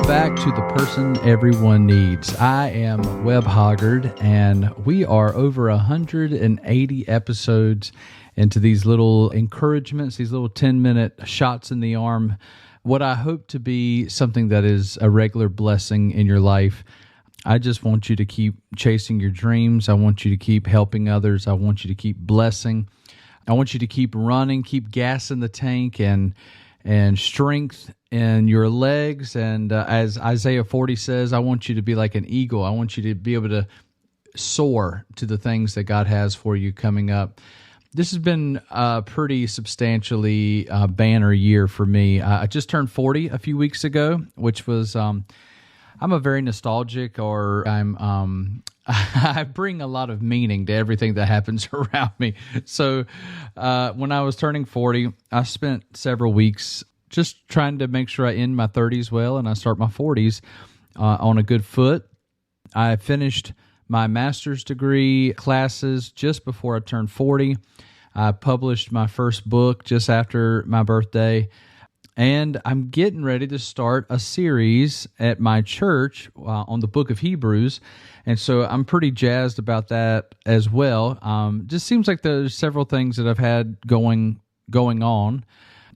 Welcome back to The Person Everyone Needs. I am Webb Hoggard, and we are over 180 episodes into these little encouragements, these little 10-minute shots in the arm, what I hope to be something that is a regular blessing in your life. I just want you to keep chasing your dreams. I want you to keep helping others. I want you to keep blessing. I want you to keep running, keep gas in the tank, and strength in your legs. And as Isaiah 40 says, I want you to be like an eagle. I want you to be able to soar to the things that God has for you coming up. This has been a pretty substantially banner year for me. I just turned 40 a few weeks ago, which was, I'm a very nostalgic, or I bring a lot of meaning to everything that happens around me. So when I was turning 40, I spent several weeks just trying to make sure I end my 30s well and I start my 40s on a good foot. I finished my master's degree classes just before I turned 40. I published my first book just after my birthday. And I'm getting ready to start a series at my church on the book of Hebrews. And so I'm pretty jazzed about that as well. Just seems like there's several things that I've had going on.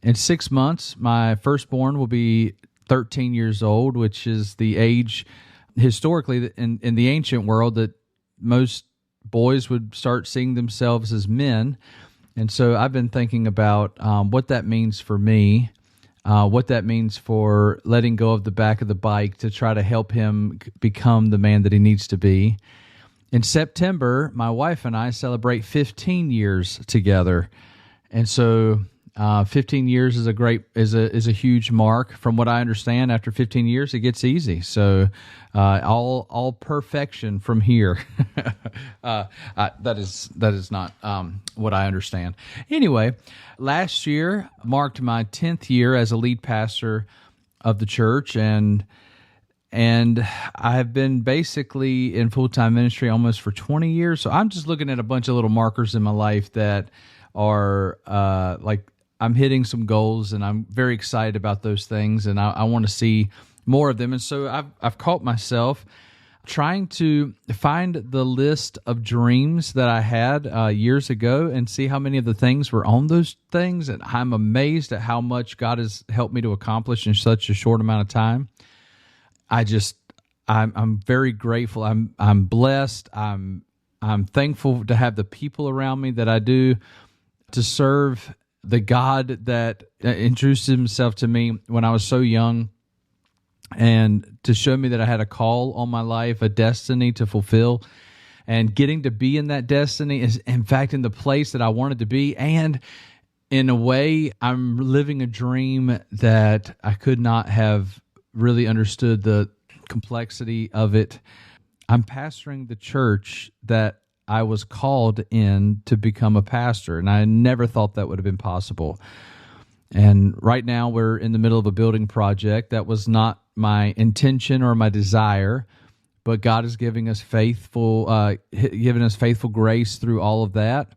In 6 months, my firstborn will be 13 years old, which is the age historically in the ancient world that most boys would start seeing themselves as men. And so I've been thinking about what that means for me. What that means for letting go of the back of the bike to try to help him become the man that he needs to be. In September, my wife and I celebrate 15 years together. And so 15 years is a huge mark. From what I understand, after 15 years, it gets easy. So all perfection from here. That is not what I understand. Anyway, last year marked my 10th year as a lead pastor of the church, and I have been basically in full-time ministry almost for 20 years. So I'm just looking at a bunch of little markers in my life that are like I'm hitting some goals, and I'm very excited about those things, and I want to see more of them. And so I've caught myself trying to find the list of dreams that I had years ago and see how many of the things were on those things. And I'm amazed at how much God has helped me to accomplish in such a short amount of time. I'm very grateful. I'm blessed. I'm thankful to have the people around me that I do, to serve the God that introduced himself to me when I was so young, and to show me that I had a call on my life, a destiny to fulfill, and getting to be in that destiny is, in fact, in the place that I wanted to be. And in a way, I'm living a dream that I could not have really understood the complexity of it. I'm pastoring the church that I was called in to become a pastor, and I never thought that would have been possible. And right now we're in the middle of a building project. That was not my intention or my desire, but God is giving us faithful grace through all of that.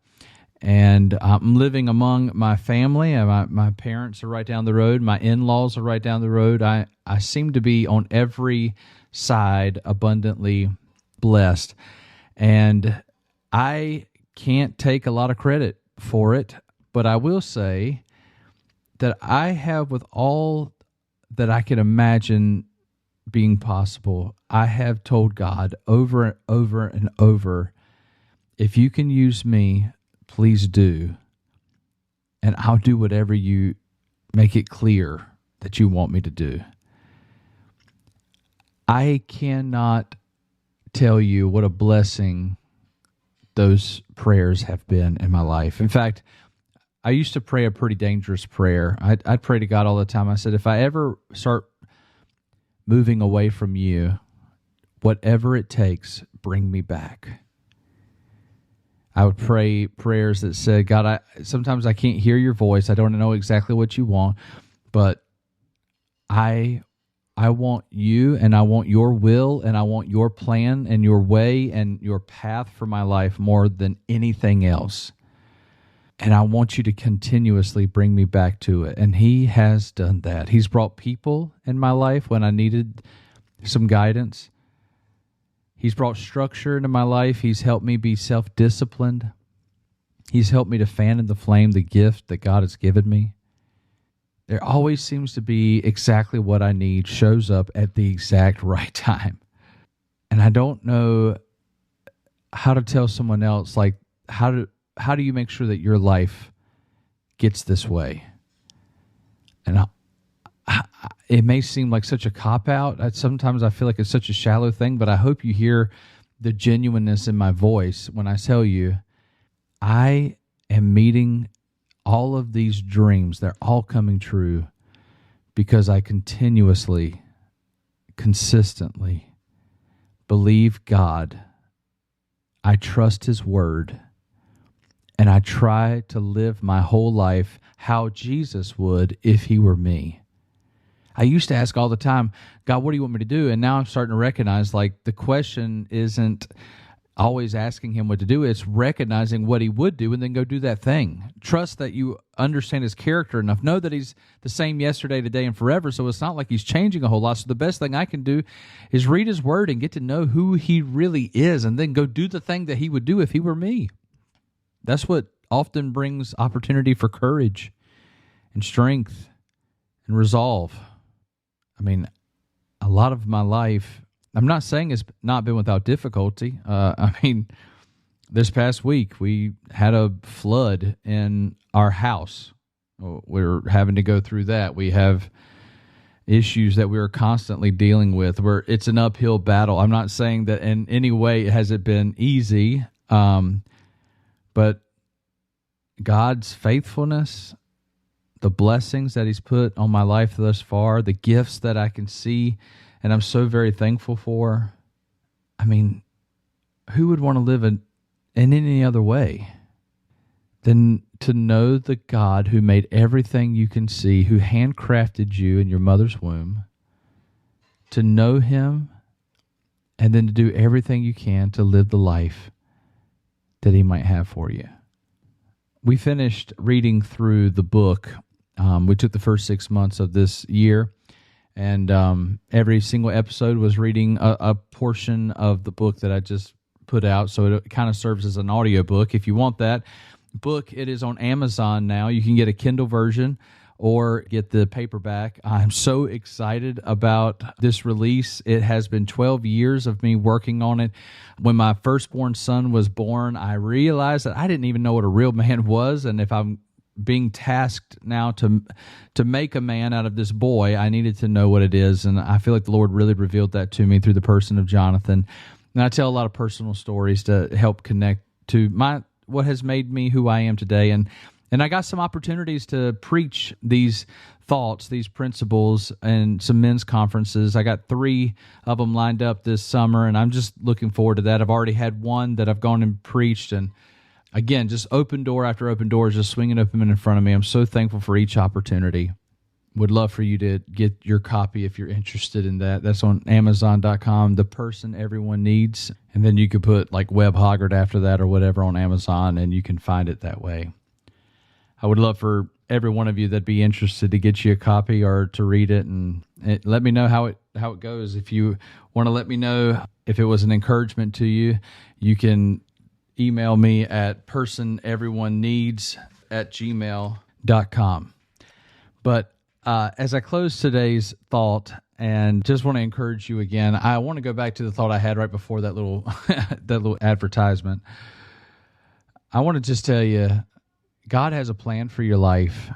And I'm living among my family. And my parents are right down the road. My in-laws are right down the road. I seem to be on every side abundantly blessed. And I can't take a lot of credit for it, but I will say that I have, with all that I can imagine being possible, I have told God over and over and over, if you can use me, please do. And I'll do whatever you make it clear that you want me to do. I cannot tell you what a blessing those prayers have been in my life. In fact, I used to pray a pretty dangerous prayer. I'd pray to God all the time. I said, if I ever start moving away from you, whatever it takes, bring me back. I would pray prayers that said, God, sometimes I can't hear your voice. I don't know exactly what you want, but I want you, and I want your will, and I want your plan and your way and your path for my life more than anything else. And I want you to continuously bring me back to it. And he has done that. He's brought people in my life when I needed some guidance. He's brought structure into my life. He's helped me be self-disciplined. He's helped me to fan in the flame the gift that God has given me. There always seems to be exactly what I need shows up at the exact right time. And I don't know how to tell someone else, like, how do you make sure that your life gets this way? And it may seem like such a cop-out. Sometimes I feel like it's such a shallow thing, but I hope you hear the genuineness in my voice when I tell you I am meeting all of these dreams. They're all coming true because I consistently believe God. I trust His Word. And I try to live my whole life how Jesus would if He were me. I used to ask all the time, God, what do you want me to do? And now I'm starting to recognize, like, the question isn't always asking Him what to do. It's recognizing what He would do and then go do that thing. Trust that you understand His character enough. Know that He's the same yesterday, today, and forever. So it's not like He's changing a whole lot. So the best thing I can do is read His Word and get to know who He really is and then go do the thing that He would do if He were me. That's what often brings opportunity for courage and strength and resolve. I mean, a lot of my life, I'm not saying it's not been without difficulty. This past week, we had a flood in our house. We're having to go through that. We have issues that we're constantly dealing with where it's an uphill battle. I'm not saying that in any way has it been easy, but God's faithfulness, the blessings that He's put on my life thus far, the gifts that I can see, and I'm so very thankful for. I mean, who would want to live in any other way than to know the God who made everything you can see, who handcrafted you in your mother's womb, to know Him, and then to do everything you can to live the life that He might have for you. We finished reading through the book. We took the first 6 months of this year, and every single episode was reading a portion of the book that I just put out, so it kind of serves as an audiobook. If you want that book, it is on Amazon now. You can get a Kindle version or get the paperback. I'm so excited about this release. It has been 12 years of me working on it. When my firstborn son was born, I realized that I didn't even know what a real man was, and if I'm being tasked now to make a man out of this boy, I needed to know what it is, and I feel like the Lord really revealed that to me through the person of Jonathan. And I tell a lot of personal stories to help connect to what has made me who I am today, and I got some opportunities to preach these thoughts, these principles, and some men's conferences. I got 3 of them lined up this summer, and I'm just looking forward to that. I've already had one that I've gone and preached, and again, just open door after open door, just swinging open in front of me. I'm so thankful for each opportunity. Would love for you to get your copy if you're interested in that. That's on Amazon.com, The Person Everyone Needs. And then you could put like Webb Hoggard after that or whatever on Amazon, and you can find it that way. I would love for every one of you that'd be interested to get you a copy or to read it, and let me know how it goes. If you want to let me know if it was an encouragement to you, you can email me at personeveryoneneeds@gmail.com. But as I close today's thought, and just want to encourage you again, I want to go back to the thought I had right before that little that little advertisement. I want to just tell you, God has a plan for your life.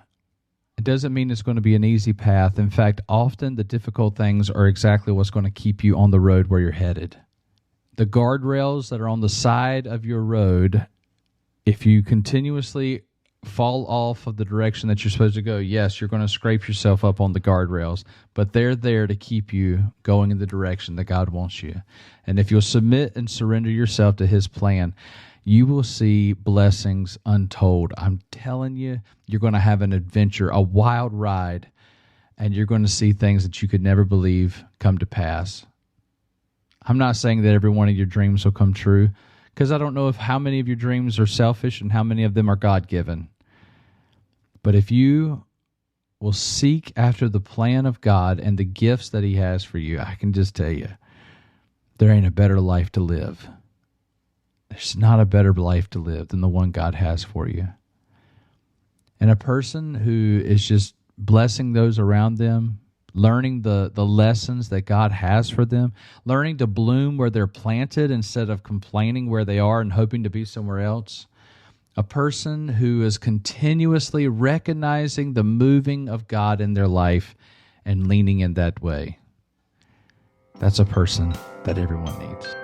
It doesn't mean it's going to be an easy path. In fact, often the difficult things are exactly what's going to keep you on the road where you're headed. The guardrails that are on the side of your road, if you continuously fall off of the direction that you're supposed to go, yes, you're going to scrape yourself up on the guardrails, but they're there to keep you going in the direction that God wants you. And if you'll submit and surrender yourself to His plan, you will see blessings untold. I'm telling you, you're going to have an adventure, a wild ride, and you're going to see things that you could never believe come to pass. I'm not saying that every one of your dreams will come true, because I don't know how many of your dreams are selfish and how many of them are God-given. But if you will seek after the plan of God and the gifts that He has for you, I can just tell you, there ain't a better life to live. There's not a better life to live than the one God has for you. And a person who is just blessing those around them, learning the lessons that God has for them, learning to bloom where they're planted instead of complaining where they are and hoping to be somewhere else. A person who is continuously recognizing the moving of God in their life and leaning in that way. That's a person that everyone needs.